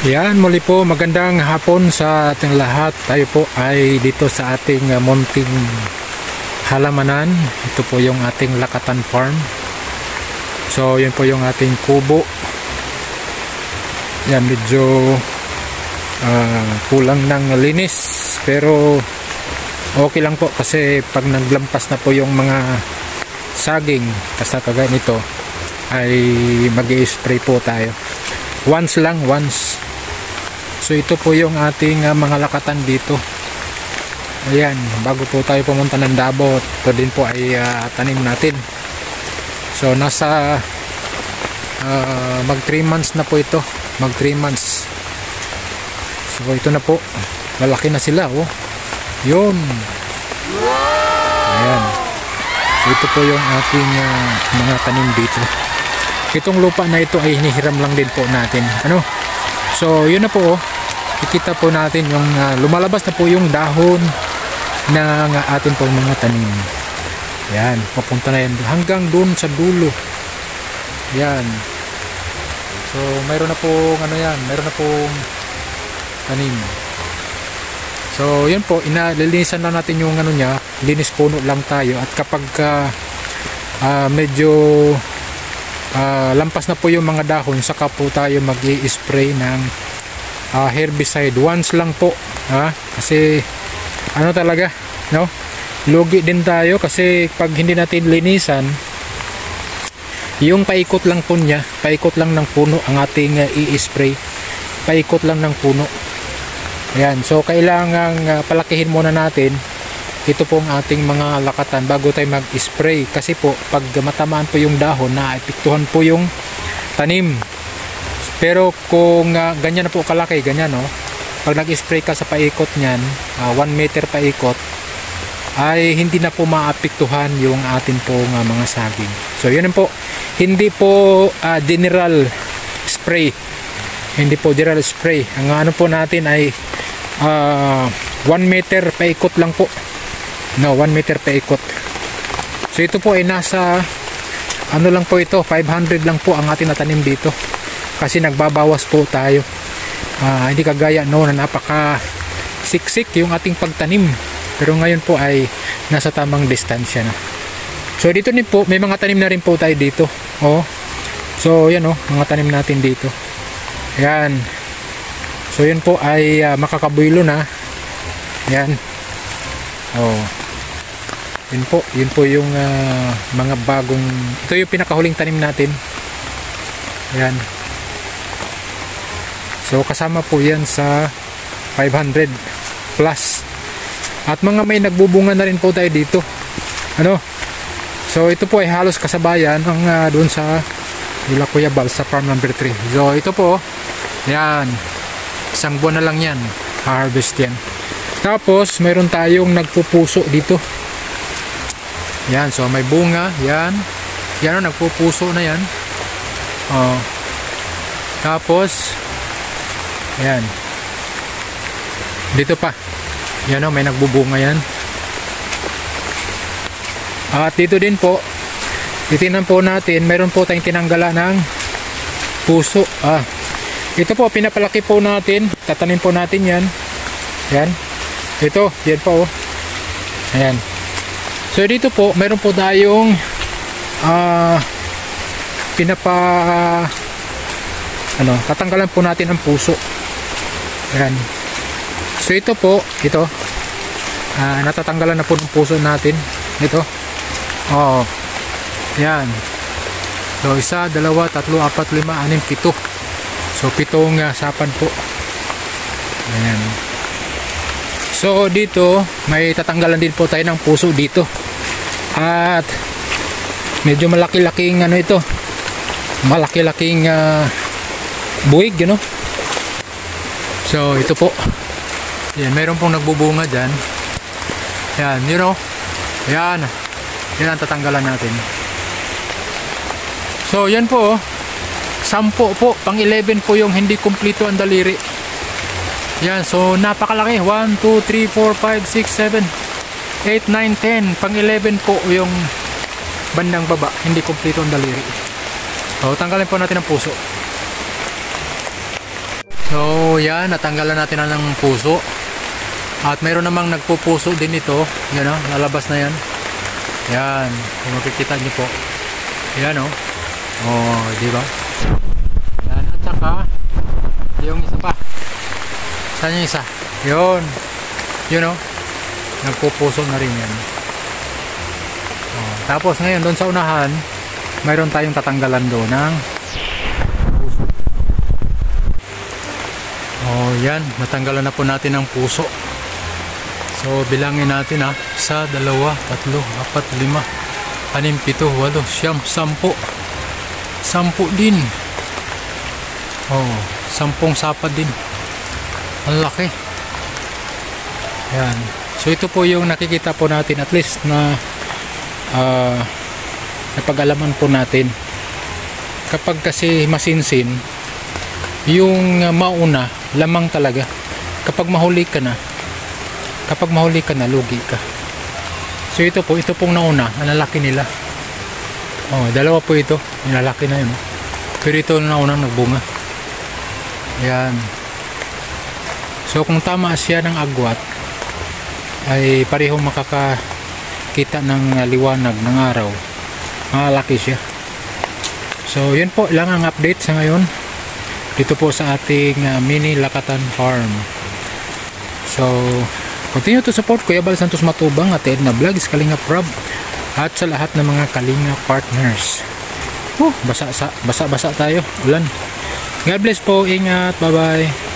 Yan, muli po magandang hapon sa ating lahat. Tayo po ay dito sa ating munting halamanan. Ito po yung ating Lakatan Farm. So, yun po yung ating kubo. Yan, medyo kulang ng linis. Pero okay lang po kasi pag naglampas na po yung mga saging, kasakagay nito, ay mag-i-spray po tayo. Once lang, once. So ito po yung ating mga lakatan dito. Ayan, bago po tayo pumunta ng Davao, ito din po ay tanim natin. So nasa mag 3 months na po ito. Mag 3 months. So ito na po. Malaki na sila, oh. Yun. Ayan. So ito po yung ating mga tanim dito. Itong lupa na ito ay hinihiram lang din po natin. Ano? So yun na po, oh. Ikita po natin yung lumalabas na po yung dahon ng ating pong mga tanim. Yan, papunta na yan hanggang dun sa dulo. Yan. So mayroon na pong mayroon na pong tanim. So yan po, inalilinisan lang natin yung niya, linis puno lang tayo. At kapag medyo lampas na po yung mga dahon, saka po tayo mag-i-spray ng herbicide. Once lang po, kasi talaga, no? Lugi din tayo kasi pag hindi natin linisan, yung paikot lang po niya, paikot lang ng puno ang ating i-spray, paikot lang ng puno. Ayan, so kailangan palakihin muna natin ito pong ating mga lakatan bago tayo mag-spray, kasi po pag matamaan po yung dahon, naapektuhan po yung tanim. Pero kung ganyan na po kalaki, ganyan, no? Pag nag-spray ka sa paikot niyan, 1 meter paikot, ay hindi na po maapektuhan yung atin pong mga saging. So yun po, hindi po general spray. Hindi po general spray. Ang po natin ay 1 meter paikot lang po. No, 1 meter paikot. So ito po ay nasa lang po ito, 500 lang po ang ating natanim dito. Kasi nagbabawas po tayo. Hindi kagaya na napaka siksik yung ating pagtanim. Pero ngayon po ay nasa tamang distansya na. So dito din po, may mga tanim na rin po tayo dito. Oh. So yan, mga tanim natin dito. Yan. So yun po ay makakabuilo na. Yan. Oh. Yun po yung mga bagong, ito yung pinakahuling tanim natin. Yan. So kasama po yan sa 500 plus. At mga may nagbubunga na rin po tayo dito. So ito po ay halos kasabayan ang doon sa Villa Cuyabal sa farm number 3. So ito po, yan, isang buwan na lang yan, harvest yan. Tapos mayroon tayong nagpupuso dito. Yan, so may bunga, yan, nagpupuso na yan. Tapos ayan, dito pa, yan, may nagbubunga yan. At dito din po, titingnan po natin, meron po tayong tinanggalan ng puso. Ito po, pinapalaki po natin, tatanim po natin yan. Yan, ito, yan po, ayan. So dito po, meron po tayong tatanggalan po natin ang puso. Ayan. So ito po, natatanggalan na po ng puso natin. Ito. Ayan. So 1, 2, 3, 4, 5, 6, 7. So 7 sapad po. Ayan. So dito, may tatanggalan din po tayo ng puso dito. At medyo malaki-laking ito. Malaki-laking buwig, So ito po, yan, meron pong nagbubunga dyan. Yan, yan ang tatanggalan natin. So yan po, 10 po, pang 11 po yung hindi kumpleto ang daliri. Yan, so napakalaki, 1, 2, 3, 4, 5, 6, 7, 8, 9, 10, pang 11 po yung bandang baba, hindi kumpleto ang daliri. So tanggalin po natin ang puso. So yan, natanggalan natin na ng puso. At mayroon namang nagpupuso din ito. Yan o, lalabas na yan. Yan, kung makikita nyo po. Yan o. Oh, di ba? Yan, at saka yung isa pa. Saan yung isa? Yun. Yun o. Nagpupuso na rin yan. Oh, tapos ngayon doon sa unahan, mayroon tayong tatanggalan doon ng puso. Oh, yan, natanggalan na po natin ng puso. So bilangin natin ha, 1, 2, 3, 4, 5, 6, 7, 8, 9, 10. 10 din. Oh, 10 sapad din. Ang laki. Yan. So ito po yung nakikita po natin, at least na napag-alaman po natin. Kapag kasi masinsin, yung mauna lamang talaga. Kapag mahuli ka na, lugi ka. So ito pong nauna, ang lalaki nila. Oh, dalawa po ito, yung lalaki na yun. Pero ito naunang nagbunga. Ayan. So kung tama siya ng agwat, ay parehong makakakita ng liwanag ng araw. Malaki siya. So yun po lang ang update sa ngayon dito po sa ating mini Lakatan Farm. So continue to support Kuya Bal Santos Matubang at Edna Vlogs, Kalinga Prab, at sa lahat ng mga Kalinga partners. Basa tayo, ulan. God bless po, ingat, bye bye.